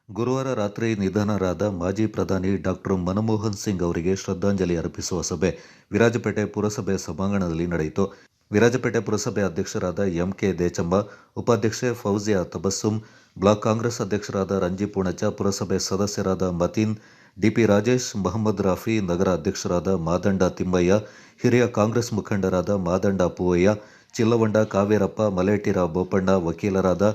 ಗುರುವಾರ ರಾತ್ರಿ ನಿಧನರಾದ ಮಾಜಿ ಪ್ರಧಾನಿ ಡಾಕ್ಟರ್ ಮನಮೋಹನ್ ಸಿಂಗ್ ಅವರಿಗೆ ಶ್ರದ್ಧಾಂಜಲಿ ಅರ್ಪಿಸುವ ಸಭೆ ವಿರಾಜಪೇಟೆ ಪುರಸಭೆ ಸಭಾಂಗಣದಲ್ಲಿ ನಡೆಯಿತು. ವಿರಾಜಪೇಟೆ ಪುರಸಭೆ ಅಧ್ಯಕ್ಷರಾದ ಎಂಕೆ ದೇಚಮ್ಮ, ಉಪಾಧ್ಯಕ್ಷೆ ಫೌಜಿಯಾ ತಬಸ್ಸುಮ್, ಬ್ಲಾಕ್ ಕಾಂಗ್ರೆಸ್ ಅಧ್ಯಕ್ಷರಾದ ರಂಜಿ ಪೂಣಚ್ಚ, ಪುರಸಭೆ ಸದಸ್ಯರಾದ ಮತೀನ್, ಡಿಪಿ ರಾಜೇಶ್, ಮಹಮ್ಮದ್ ರಾಫಿ, ನಗರ ಅಧ್ಯಕ್ಷರಾದ ಮಾದಂಡ ತಿಮ್ಮಯ್ಯ, ಹಿರಿಯ ಕಾಂಗ್ರೆಸ್ ಮುಖಂಡರಾದ ಮಾದಂಡ ಪೂವಯ್ಯ, ಚಿಲ್ಲವಂಡ ಕಾವೇರಪ್ಪ, ಮಲೇಟಿರ ಬೋಪಣ್ಣ, ವಕೀಲರಾದ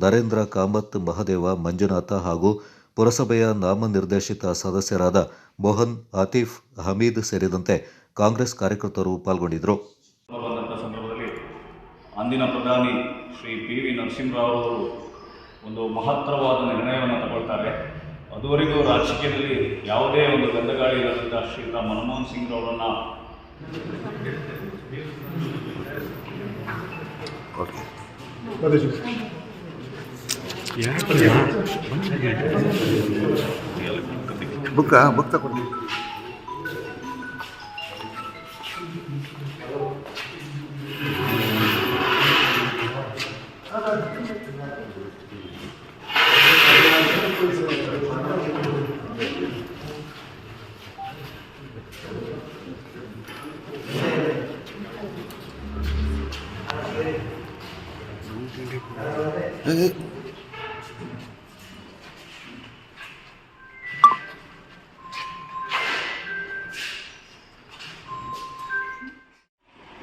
ನರೇಂದ್ರ ಕಾಮತ್, ಮಹದೇವ, ಮಂಜುನಾಥ ಹಾಗೂ ಪುರಸಭೆಯ ನಾಮನಿರ್ದೇಶಿತ ಸದಸ್ಯರಾದ ಮೋಹನ್, ಆತೀಫ್, ಹಮೀದ್ ಸೇರಿದಂತೆ ಕಾಂಗ್ರೆಸ್ ಕಾರ್ಯಕರ್ತರು ಪಾಲ್ಗೊಂಡಿದ್ದರು. ಸಂದರ್ಭದಲ್ಲಿ ಅಂದಿನ ಪ್ರಧಾನಿ ಶ್ರೀ ಪಿ ವಿ ನರಸಿಂಹರಾವ್ ಅವರು ಒಂದು ಮಹತ್ತರವಾದ ನಿರ್ಣಯವನ್ನು ತಗೊಳ್ತಾರೆ. ಅದುವರೆಗೂ ರಾಜಕೀಯದಲ್ಲಿ ಯಾವುದೇ ಒಂದು ಗಂಧಗಾಳಿ ಇಲ್ಲದಂಥ ಶ್ರೀಯುತ ಮನಮೋಹನ್ ಸಿಂಗ್ ಅವರನ್ನು ಬುಕ್ ತಗೊಂಡು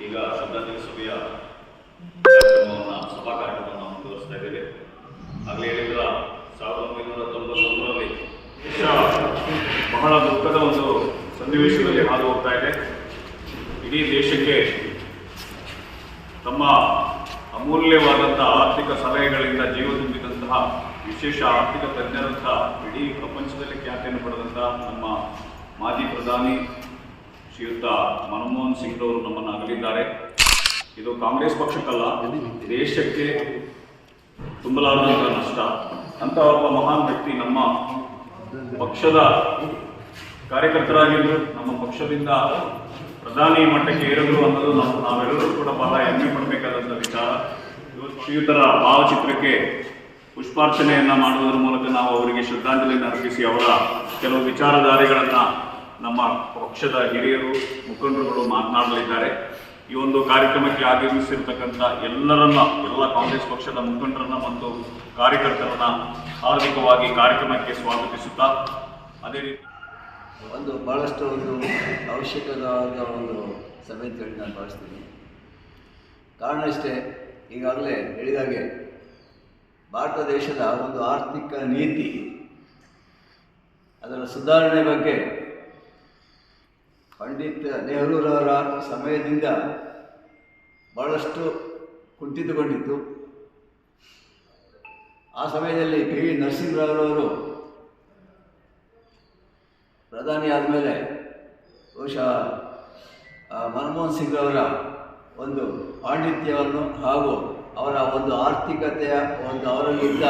ಈಗ ಶ್ರದ್ಧಾಂಜಲಿ ಸಭೆಯ ಸಭಾ ಕಾರ್ಯಕ್ರಮವನ್ನು ಮುಂದುವರಿಸ್ತಾ ಇದ್ದೇವೆ. ಆಗಲೇ ಹೇಳಿದ 1991ರಲ್ಲಿ ದೇಶ ಬಹಳ ದುಃಖದ ಒಂದು ಸನ್ನಿವೇಶದಲ್ಲಿ ಹಾದು ಹೋಗ್ತಾ ಇದೆ. ಇಡೀ ದೇಶಕ್ಕೆ ತಮ್ಮ ಅಮೂಲ್ಯವಾದಂಥ ಆರ್ಥಿಕ ಸಲಹೆಗಳಿಂದ ಜೀವ ತುಂಬಿದಂತಹ ವಿಶೇಷ ಆರ್ಥಿಕ ತಜ್ಞರಂಥ ಇಡೀ ಪ್ರಪಂಚದಲ್ಲಿ ಖ್ಯಾತಿಯನ್ನು ಪಡೆದಂಥ ನಮ್ಮ ಮಾಜಿ ಪ್ರಧಾನಿ ಶ್ರೀಯುತ ಮನಮೋಹನ್ ಸಿಂಗ್ ಅವರು ನಮ್ಮನ್ನು ಅಗಲಿದ್ದಾರೆ. ಇದು ಕಾಂಗ್ರೆಸ್ ಪಕ್ಷಕ್ಕಲ್ಲ, ದೇಶಕ್ಕೆ ತುಂಬಲಾರದಂಥ ನಷ್ಟ. ಅಂತ ಒಬ್ಬ ಮಹಾನ್ ವ್ಯಕ್ತಿ ನಮ್ಮ ಪಕ್ಷದ ಕಾರ್ಯಕರ್ತರಾಗಿದ್ದು ನಮ್ಮ ಪಕ್ಷದಿಂದ ಪ್ರಧಾನಿ ಮಟ್ಟಕ್ಕೆ ಏರಿದ್ರು ಅನ್ನೋದು ನಾವೆಲ್ಲರೂ ಕೂಡ ಬಹಳ ಹೆಮ್ಮೆ ಪಡಬೇಕಾದಂಥ ವಿಚಾರ. ಇವತ್ತು ಶ್ರೀಯುತರ ಭಾವಚಿತ್ರಕ್ಕೆ ಪುಷ್ಪಾರ್ಚನೆಯನ್ನು ಮಾಡುವುದರ ಮೂಲಕ ನಾವು ಅವರಿಗೆ ಶ್ರದ್ಧಾಂಜಲಿಯನ್ನು ಅರ್ಪಿಸಿ ಅವರ ಕೆಲವು ವಿಚಾರಧಾರೆಗಳನ್ನು ನಮ್ಮ ಪಕ್ಷದ ಹಿರಿಯರು ಮುಖಂಡರುಗಳು ಮಾತನಾಡಲಿದ್ದಾರೆ. ಈ ಒಂದು ಕಾರ್ಯಕ್ರಮಕ್ಕೆ ಆಗಮಿಸಿರ್ತಕ್ಕಂಥ ಎಲ್ಲ ಕಾಂಗ್ರೆಸ್ ಪಕ್ಷದ ಮುಖಂಡರನ್ನ ಮತ್ತು ಕಾರ್ಯಕರ್ತರನ್ನ ಹಾರ್ದಿಕವಾಗಿ ಕಾರ್ಯಕ್ರಮಕ್ಕೆ ಸ್ವಾಗತಿಸುತ್ತಾ, ಅದೇ ರೀತಿ ಭಾಳಷ್ಟು ಒಂದು ಅವಶ್ಯಕವಾದ ಒಂದು ಸಭೆ ಅಂತೇಳಿ ನಾನು ಭಾವಿಸ್ತೀನಿ. ಕಾರಣ ಇಷ್ಟೇ, ಈಗಾಗಲೇ ಹೇಳಿದಾಗೆ ಭಾರತ ದೇಶದ ಒಂದು ಆರ್ಥಿಕ ನೀತಿ, ಅದರ ಸುಧಾರಣೆ ಬಗ್ಗೆ ಪಂಡಿತ್ ನೆಹರೂರವರ ಸಮಯದಿಂದ ಭಾಳಷ್ಟು ಕುಂಠಿತಗೊಂಡಿತ್ತು. ಆ ಸಮಯದಲ್ಲಿ ಪಿ ವಿ ನರಸಿಂಹರಾವ್ರವರು ಪ್ರಧಾನಿ ಆದಮೇಲೆ ಬಹುಶಃ ಮನಮೋಹನ್ ಸಿಂಗ್ ಅವರ ಒಂದು ಪಾಂಡಿತ್ಯವನ್ನು ಹಾಗೂ ಅವರ ಒಂದು ಆರ್ಥಿಕತೆಯ ಒಂದು ಅವರಲ್ಲಿದ್ದ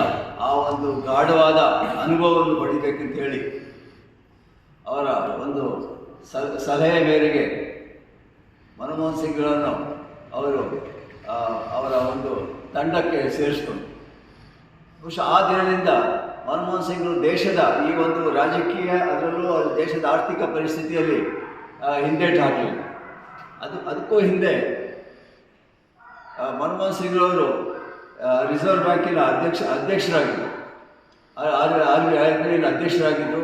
ಆ ಒಂದು ಗಾಢವಾದ ಅನುಭವವನ್ನು ಪಡಿಬೇಕಂತ ಹೇಳಿ ಅವರ ಒಂದು ಸಲಹೆ ಮೇರೆಗೆ ಮನಮೋಹನ್ ಸಿಂಗ್ಗಳನ್ನು ಅವರು ಅವರ ಒಂದು ತಂಡಕ್ಕೆ ಸೇರಿಸಿಕೊಂಡು ಬಹುಶಃ ಆ ದಿನದಿಂದ ಮನಮೋಹನ್ ಸಿಂಗ್ ದೇಶದ ಈ ಒಂದು ರಾಜಕೀಯ, ಅದರಲ್ಲೂ ದೇಶದ ಆರ್ಥಿಕ ಪರಿಸ್ಥಿತಿಯಲ್ಲಿ ಹಿಂದೇಟು ಹಾಕಲಿಲ್ಲ. ಅದಕ್ಕೂ ಹಿಂದೆ ಮನಮೋಹನ್ ಸಿಂಗ್ ಅವರು ರಿಸರ್ವ್ ಬ್ಯಾಂಕಿನ ಅಧ್ಯಕ್ಷರಾಗಿದ್ದರು, RBI ಅಧ್ಯಕ್ಷರಾಗಿದ್ದರು.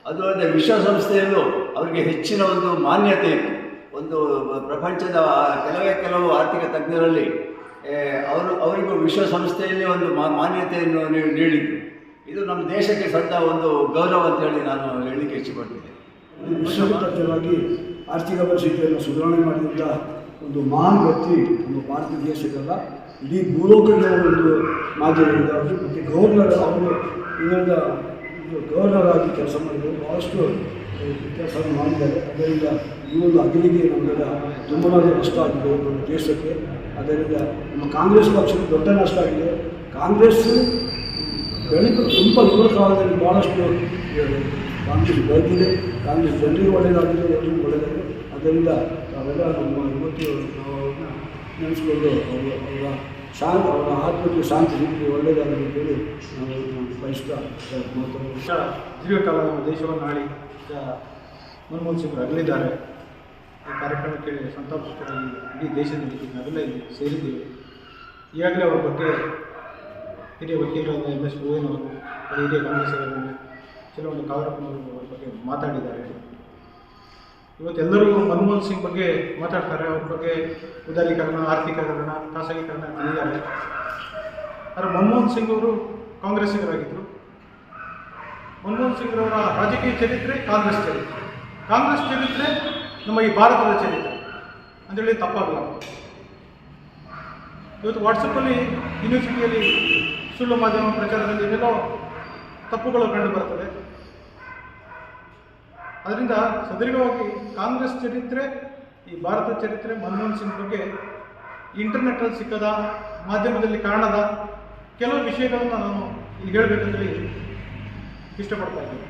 ಅದು ಅಲ್ಲದೆ ವಿಶ್ವಸಂಸ್ಥೆಯಲ್ಲೂ ಅವರಿಗೆ ಹೆಚ್ಚಿನ ಒಂದು ಮಾನ್ಯತೆ ಇತ್ತು. ಒಂದು ಪ್ರಪಂಚದ ಕೆಲವು ಆರ್ಥಿಕ ತಜ್ಞರಲ್ಲಿ ಅವರಿಗೂ ವಿಶ್ವಸಂಸ್ಥೆಯಲ್ಲಿ ಒಂದು ಮಾನ್ಯತೆಯನ್ನು ನೀಡಿದರು. ಇದು ನಮ್ಮ ದೇಶಕ್ಕೆ ಸದ್ದ ಒಂದು ಗೌರವ ಅಂತೇಳಿ ನಾನು ಹೇಳಲಿಕ್ಕೆ ಇಷ್ಟಪಡ್ತಿದ್ದೆ. ವಿಶ್ವತಜ್ಞರಾಗಿ ಆರ್ಥಿಕ ಪರಿಸ್ಥಿತಿಯನ್ನು ಸುಧಾರಣೆ ಮಾಡಿದಂಥ ಒಂದು ಮಹಾನ್ ವ್ಯಕ್ತಿ ನಮ್ಮ ಭಾರತ ದೇಶಕ್ಕಲ್ಲ, ಇಡೀ ಭೂಲೋಕದ ಒಂದು ಮಾಧ್ಯಮದಲ್ಲಿ ಮತ್ತು ಗವರ್ನರ್ ಅವರು ಇದರಿಂದ ಗವರ್ನರ್ ಆಗಿ ಕೆಲಸ ಮಾಡಿದರು, ಭಾಳಷ್ಟು ಕೆಲಸವನ್ನು ಮಾಡಿದ್ದಾರೆ. ಅದರಿಂದ ಈ ಒಂದು ಅಗಲಿಗೆ ನಮಗೆಲ್ಲ ತುಂಬಲಾದ ನಷ್ಟ ಆಗಿದೆ ನಮ್ಮ ದೇಶಕ್ಕೆ. ಅದರಿಂದ ನಮ್ಮ ಕಾಂಗ್ರೆಸ್ ಪಕ್ಷಕ್ಕೆ ದೊಡ್ಡ ನಷ್ಟ ಆಗಿದೆ. ಕಾಂಗ್ರೆಸ್ ತುಂಬ ದೂರ ಕಾಲದಲ್ಲಿ ಭಾಳಷ್ಟು ಕಾಂಗ್ರೆಸ್ ಬೆಳೆದಿದೆ, ಕಾಂಗ್ರೆಸ್ ಜನರಿಗೆ ಒಳ್ಳೆಯದಾಗಿದೆ, ಎಲ್ಲರಿಗೂ ಒಳ್ಳೆಯದಾಗಿದೆ. ಅದರಿಂದ ನಾವೆಲ್ಲ ನಮ್ಮ ಇವತ್ತು ನಾವು ಅವ್ರನ್ನ ನೆನೆಸ್ಕೊಂಡು ಅವರ ಅವರ ಆತ್ಮಕ್ಕೆ ಶಾಂತಿ ಸಿಗಲಿ, ಒಳ್ಳೆಯದಾಗಲಿ ಅಂತೇಳಿ ನಾವು ಬಯಸ್ತಾ ಮಾತಾಡೋದು. ದೀರ್ಘಕಾಲ ನಮ್ಮ ದೇಶವನ್ನು ಆಳಿ ಮನಮೋಹನ್ ಸಿಂಗ್ ಅಗಲಿದ್ದಾರೆ. ಈ ಕಾರ್ಯಕ್ರಮಕ್ಕೆ ಸಂತಾಪವಾಗಿ ಇಡೀ ದೇಶದಲ್ಲಿ ನಾವೆಲ್ಲ ಇಲ್ಲಿ ಸೇರಿದ್ದೀವಿ. ಈಗಾಗಲೇ ಅವರ ಬಗ್ಗೆ ಹಿರಿಯ ವಕೀಲರಾದ MS ಗೋಯನ್ ಅವರು, ಹಿರಿಯ ಕಾಂಗ್ರೆಸ್ಸಿಗರು, ಕೆಲವೊಂದು ಕಾವರಪ್ಪನವರು ಅವರ ಬಗ್ಗೆ ಮಾತಾಡಿದ್ದಾರೆ. ಇವತ್ತೆಲ್ಲರೂ ಮನಮೋಹನ್ ಸಿಂಗ್ ಬಗ್ಗೆ ಮಾತಾಡ್ತಾರೆ. ಅವ್ರ ಬಗ್ಗೆ ಉದಾರೀಕರಣ, ಆರ್ಥಿಕೀಕರಣ, ಖಾಸಗೀಕರಣ ತಿಳಿದಿದ್ದಾರೆ. ಆದರೆ ಮನಮೋಹನ್ ಸಿಂಗ್ ಅವರು ಕಾಂಗ್ರೆಸ್ಸಿಗರಾಗಿದ್ದರು. ಮನಮೋಹನ್ ಸಿಂಗ್ ಅವರ ರಾಜಕೀಯ ಚರಿತ್ರೆ ಕಾಂಗ್ರೆಸ್ ಚರಿತ್ರೆ, ಕಾಂಗ್ರೆಸ್ ಚರಿತ್ರೆ ನಮ್ಮ ಈ ಭಾರತದ ಚರಿತ್ರೆ ಅಂತೇಳಿ ತಪ್ಪಾಗಲ್ಲ. ಇವತ್ತು ವಾಟ್ಸಪ್ಪಲ್ಲಿ ಯೂನಿವರ್ಸಿಟಿಯಲ್ಲಿ ಸುಳ್ಳು ಮಾಧ್ಯಮ ಪ್ರಚಾರದಲ್ಲಿ ಏನೆಲ್ಲೋ ತಪ್ಪುಗಳು ಕಂಡು ಬರ್ತದೆ. ಅದರಿಂದ ಸದೃಢವಾಗಿ ಕಾಂಗ್ರೆಸ್ ಚರಿತ್ರೆ, ಈ ಭಾರತ ಚರಿತ್ರೆ, ಮನಮೋಹನ್ ಸಿಂಗ್ ಬಗ್ಗೆ ಇಂಟರ್ನೆಟ್ಟಲ್ಲಿ ಸಿಕ್ಕದ, ಮಾಧ್ಯಮದಲ್ಲಿ ಕಾಣದ ಕೆಲವು ವಿಷಯಗಳನ್ನು ನಾನು ಇಲ್ಲಿ ಹೇಳಬೇಕಂತೇಳಿ ಇಷ್ಟಪಡ್ತಾ ಇದ್ದೀನಿ.